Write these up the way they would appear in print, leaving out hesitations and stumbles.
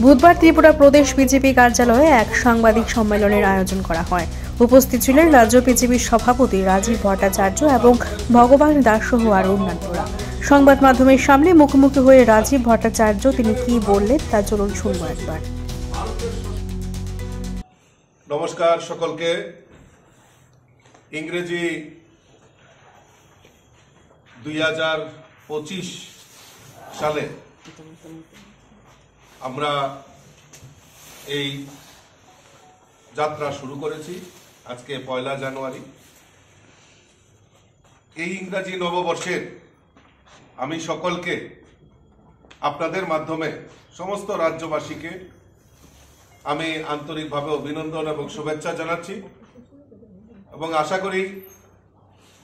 বুধবার ত্রিপুরা প্রদেশ বিজেপি কার্যালয়ে এক সাংবাদিক সম্মেলনের আয়োজন করা হয়। উপস্থিত ছিলেন রাজ্য বিজেপির সভাপতি রাজীব ভট্টাচার্য এবং ভগবান দাস সহ আরও অন্যান্যরা। সংবাদ মাধ্যমের সামনে মুখোমুখি হয়ে রাজীব ভট্টাচার্য তিনি কি বললেন তা চলুন শুনবো একবার। নমস্কার সকলকে। ইংরেজি 2025 সালে আমরা এই যাত্রা শুরু করেছি। আজকে 1 জানুয়ারি। এই ইংরেজি নববর্ষের আমি সকলকে আপনাদের মাধ্যমে সমস্ত রাজ্যবাসীকে আমি আন্তরিকভাবে অভিনন্দন এবং শুভেচ্ছা জানাচ্ছি এবং আশা করি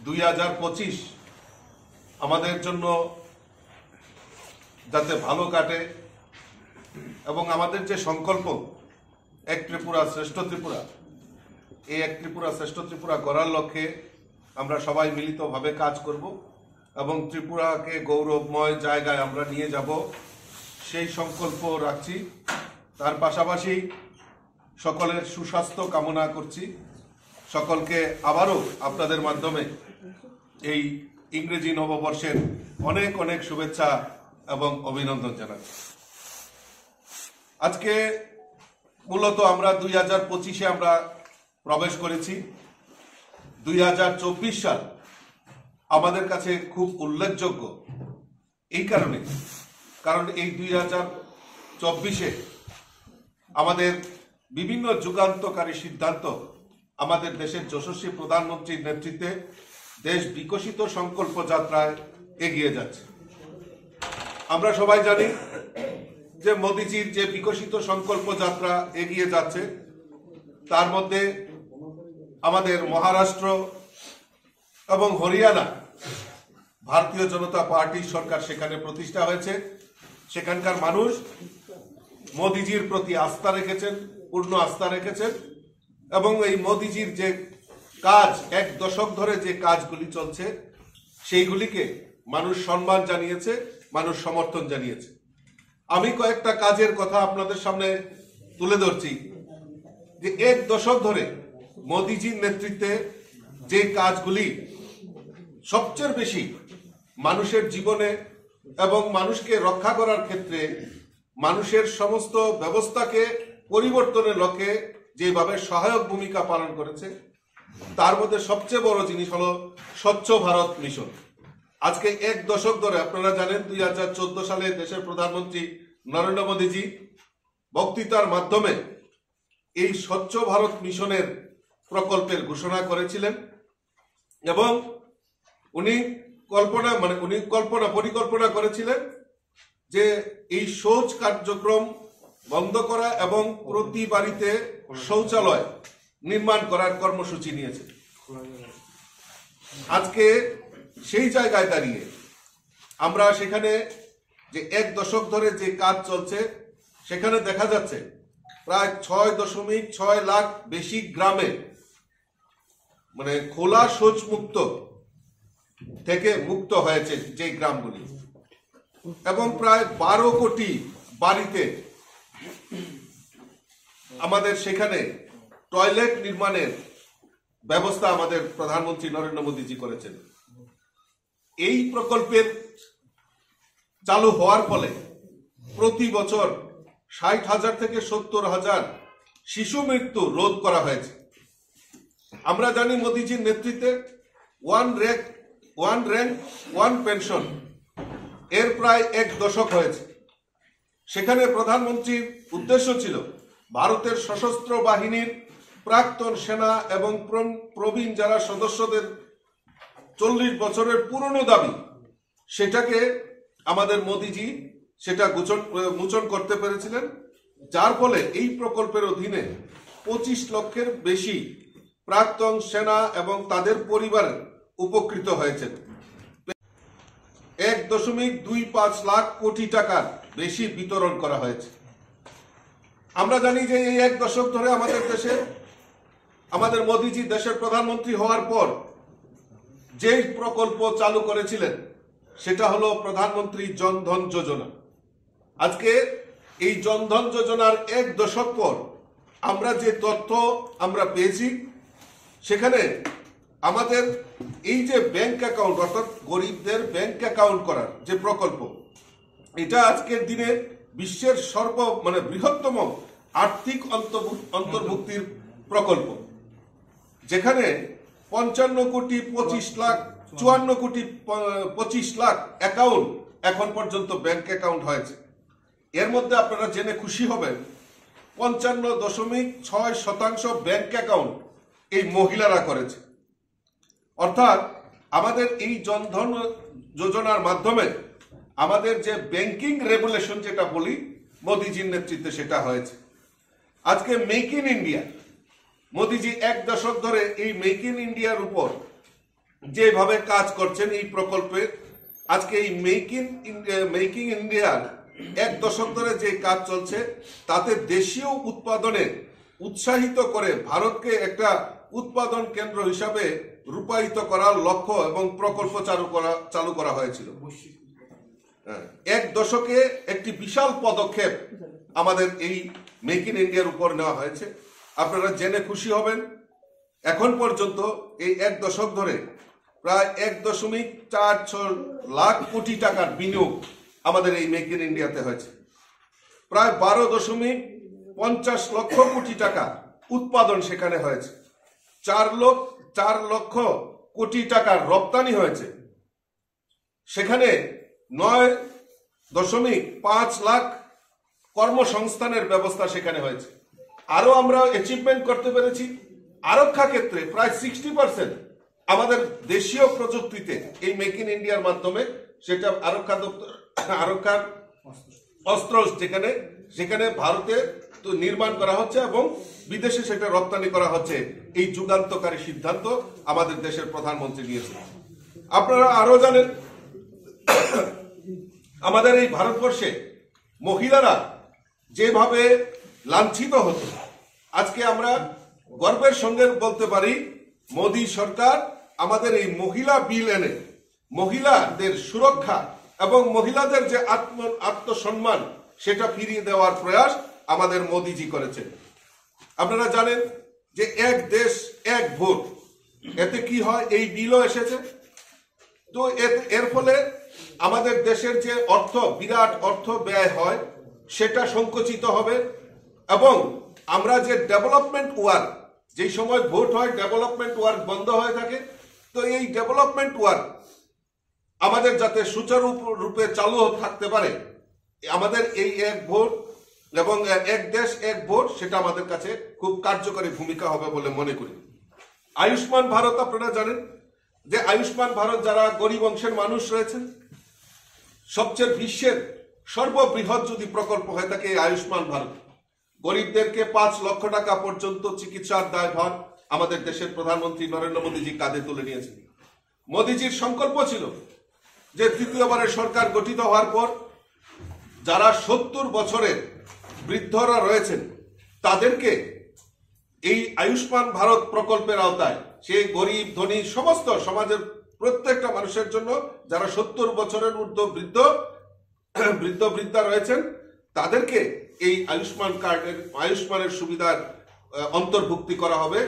2025 আমাদের জন্য যাতে ভালো কাটে এবং আমাদের যে সংকল্প এক ত্রিপুরা শ্রেষ্ঠ ত্রিপুরা, এই এক ত্রিপুরা শ্রেষ্ঠ ত্রিপুরা করার লক্ষ্যে আমরা সবাই মিলিতভাবে কাজ করব এবং ত্রিপুরাকে গৌরবময় জায়গায় আমরা নিয়ে যাব সেই সংকল্প রাখছি। তার পাশাপাশি সকলের সুস্বাস্থ্য কামনা করছি। সকলকে আবারও আপনাদের মাধ্যমে এই ইংরেজি নববর্ষের অনেক অনেক শুভেচ্ছা এবং অভিনন্দন জানাচ্ছি। আজকে মূলত আমরা 2025-এ আমরা প্রবেশ করেছি। 2024 সাল আমাদের কাছে খুব উল্লেখযোগ্য এই কারণ এই 2024-এ আমাদের বিভিন্ন যুগান্তকারী সিদ্ধান্ত আমাদের দেশের যশস্বী প্রধানমন্ত্রীর নেতৃত্বে দেশ বিকশিত সংকল্প যাত্রায় এগিয়ে যাচ্ছে। আমরা সবাই জানি যে মোদিজির যে বিকশিত সংকল্প যাত্রা এগিয়ে যাচ্ছে তার মধ্যে আমাদের মহারাষ্ট্র এবং হরিয়ানা ভারতীয় জনতা পার্টির সরকার সেখানে প্রতিষ্ঠা হয়েছে। সেখানকার মানুষ মোদিজির প্রতি আস্থা রেখেছেন, পূর্ণ আস্থা রেখেছেন এবং এই মোদিজির যে কাজ, 1 দশক ধরে যে কাজগুলি চলছে সেইগুলিকে মানুষ সম্মান জানিয়েছে, মানুষ সমর্থন জানিয়েছে। আমি কয়েকটা কাজের কথা আপনাদের সামনে তুলে ধরছি যে 1 দশক ধরে মোদিজির নেতৃত্বে যে কাজগুলি সবচেয়ে বেশি মানুষের জীবনে এবং মানুষকে রক্ষা করার ক্ষেত্রে মানুষের সমস্ত ব্যবস্থাকে পরিবর্তনের লক্ষ্যে যেভাবে সহায়ক ভূমিকা পালন করেছে তার মধ্যে সবচেয়ে বড় জিনিস হলো স্বচ্ছ ভারত মিশন। আজকে 1 দশক ধরে আপনারা জানেন 2014 সালে দেশের প্রধানমন্ত্রী নরেন্দ্র মোদীজি বক্তৃতার মাধ্যমে এই স্বচ্ছ ভারত মিশনের প্রকল্পের ঘোষণা করেছিলেন এবং উনি পরিকল্পনা করেছিলেন যে এই শৌচ কার্যক্রম বন্ধ করা এবং প্রতি বাড়িতে শৌচালয় নির্মাণ করার কর্মসূচি নিয়েছে। আজকে সেই জায়গায় দাঁড়িয়ে আমরা সেখানে যে 1 দশক ধরে যে কাজ চলছে সেখানে দেখা যাচ্ছে প্রায় 6.6 লাখ বেশি গ্রামে খোলা শৌচ মুক্ত থেকে মুক্ত হয়েছে যে গ্রামগুলি এবং প্রায় 12 কোটি বাড়িতে আমাদের সেখানে টয়লেট নির্মাণের ব্যবস্থা আমাদের প্রধানমন্ত্রী নরেন্দ্র মোদীজি করেছেন। এই প্রকল্পের চালু হওয়ার ফলে প্রতি বছর 60,000 থেকে 70,000 শিশু মৃত্যু রোধ করা হয়েছে। আমরা জানি মোদীজির নেতৃত্বে ওয়ান র্যাঙ্ক ওয়ান পেনশন এর প্রায় 1 দশক হয়েছে। সেখানে প্রধানমন্ত্রীর উদ্দেশ্য ছিল ভারতের সশস্ত্র বাহিনীর প্রাক্তন সেনা এবং প্রবীণ যারা সদস্যদের 40 বছরের পুরনো দাবি সেটাকে আমাদের মোদীজি সেটা মোচন করতে পেরেছিলেন, যার ফলে এই প্রকল্পের অধীনে 25 লক্ষের বেশি প্রাক্তন সেনা এবং তাদের পরিবার উপকৃত হয়েছেন। 1.25 লাখ কোটি টাকার বেশি বিতরণ করা হয়েছে। আমরা জানি যে এই 1 দশক ধরে আমাদের দেশে আমাদের মোদীজি দেশের প্রধানমন্ত্রী হওয়ার পর যে প্রকল্প চালু করেছিলেন সেটা হলো প্রধানমন্ত্রী জনধন যোজনা। আজকে এই জনধন যোজনার 1 দশক পর আমরা যে তথ্য আমরা পেয়েছি, সেখানে আমাদের এই যে ব্যাংক অ্যাকাউন্ট, অর্থাৎ গরিবদের ব্যাংক অ্যাকাউন্ট করার যে প্রকল্প, এটা আজকের দিনে বিশ্বের বৃহত্তম আর্থিক অন্তর্ভুক্তির প্রকল্প, যেখানে 55 কোটি 25 লাখ 54 কোটি 25 লাখ অ্যাকাউন্ট এখন পর্যন্ত ব্যাংক অ্যাকাউন্ট হয়েছে। এর মধ্যে আপনারা জেনে খুশি হবেন 55.6% ব্যাংক অ্যাকাউন্ট এই মহিলারা করেছে। অর্থাৎ আমাদের এই জনধন যোজনার মাধ্যমে আমাদের যে ব্যাংকিং রেগুলেশন যেটা বলি, মোদিজির নেতৃত্বে সেটা হয়েছে। আজকে মেক ইন ইন্ডিয়া, মোদিজি 1 দশক ধরে এই মেক ইন ইন্ডিয়ার উপর যেভাবে কাজ করছেন এই প্রকল্পে, আজকে এই মেকিং ইন্ডিয়ার 1 দশক ধরে যে কাজ চলছে, তাতে দেশীয় উৎপাদনে উৎসাহিত করে ভারতকে একটা উৎপাদন কেন্দ্র হিসাবে রূপায়িত করার লক্ষ্য এবং প্রকল্প চালু করা হয়েছিল। 1 দশকে একটি বিশাল পদক্ষেপ আমাদের এই মেক ইন ইন্ডিয়ার উপর নেওয়া হয়েছে। আপনারা জেনে খুশি হবেন, এখন পর্যন্ত এই 1 দশক ধরে প্রায় 1.46 লাখ কোটি টাকার বিনিয়োগ আমাদের এই মেক ইন ইন্ডিয়াতে হয়েছে। প্রায় 12.50 লক্ষ কোটি টাকা উৎপাদন সেখানে হয়েছে। 4 লক্ষ কোটি টাকার রপ্তানি হয়েছে। সেখানে 9.5 লাখ কর্মসংস্থানের ব্যবস্থা সেখানে হয়েছে। আরো আমরা অ্যাচিভমেন্ট করতে পেরেছি। আরক্ষা ক্ষেত্রে প্রায় 60% আমাদের দেশীয় প্রযুক্তিতে এই মেক ইন ইন্ডিয়ার মাধ্যমে, সেটা আরক্ষার অস্ত্র যেখানে ভারতে নির্মাণ করা হচ্ছে এবং বিদেশে সেটা রপ্তানি করা হচ্ছে। এই যুগান্তকারী সিদ্ধান্ত আমাদের দেশের প্রধানমন্ত্রী নিয়েছেন। আপনারা আরো জানেন, আমাদের এই ভারতবর্ষে মহিলারা যেভাবে লাঞ্ছিত হতো, আজকে আমরা গর্বের সঙ্গে বলতে পারি মোদী সরকার আমাদের এই মহিলা বিল এনে মহিলাদের সুরক্ষা এবং মহিলাদের যে আত্মসম্মান সেটা ফিরিয়ে দেওয়ার প্রয়াস আমাদের মোদীজি করেছেন। আপনারা জানেন যে 1 দেশ 1 ভোট, এতে কি হয়, এই বিলও এসেছে। তো এর ফলে আমাদের দেশের যে বিরাট অর্থ ব্যয় হয় সেটা সংকুচিত হবে এবং আমরা যে ডেভেলপমেন্ট ওয়ার্ক, যেই সময় ভোট হয় ডেভেলপমেন্ট ওয়ার্ক বন্ধ হয়ে থাকে। তো এই ডেভেলপমেন্ট ওয়ার্ক আমাদের যাতে সুচারুরূপে চালু থাকতে পারে, আমাদের এই 1 ভোট এবং 1 দেশ 1 ভোট, সেটা আমাদের কাছে খুব কার্যকরী ভূমিকা হবে বলে মনে করি। আয়ুষ্মান ভারত, আপনারা জানেন যে আয়ুষ্মান ভারত যারা গরিব অংশের মানুষ রয়েছেন, সবচেয়ে বিশ্বের সর্ববৃহৎ যদি প্রকল্প হয়ে থাকে এই আয়ুষ্মান ভারত, গরিবদেরকে 5 লক্ষ টাকা পর্যন্ত চিকিৎসার দায়ভার আমাদের দেশের প্রধানমন্ত্রী নরেন্দ্র মোদীজি কাঁধে তুলে নিয়েছেন। মোদীজির সংকল্প ছিল যে তৃতীয়বারের সরকার গঠিত হওয়ার পর যারা 70 বছরের বৃদ্ধরা রয়েছেন তাদেরকে এই আয়ুষ্মান ভারত প্রকল্পের আওতায়, সে গরিব ধনী সমস্ত সমাজের প্রত্যেকটা মানুষের জন্য যারা 70 বছরের ঊর্ধ্ব বৃদ্ধা রয়েছেন, তাদেরকে এই আয়ুষ্মানের সুবিধার অন্তর্ভুক্তি করা হবে।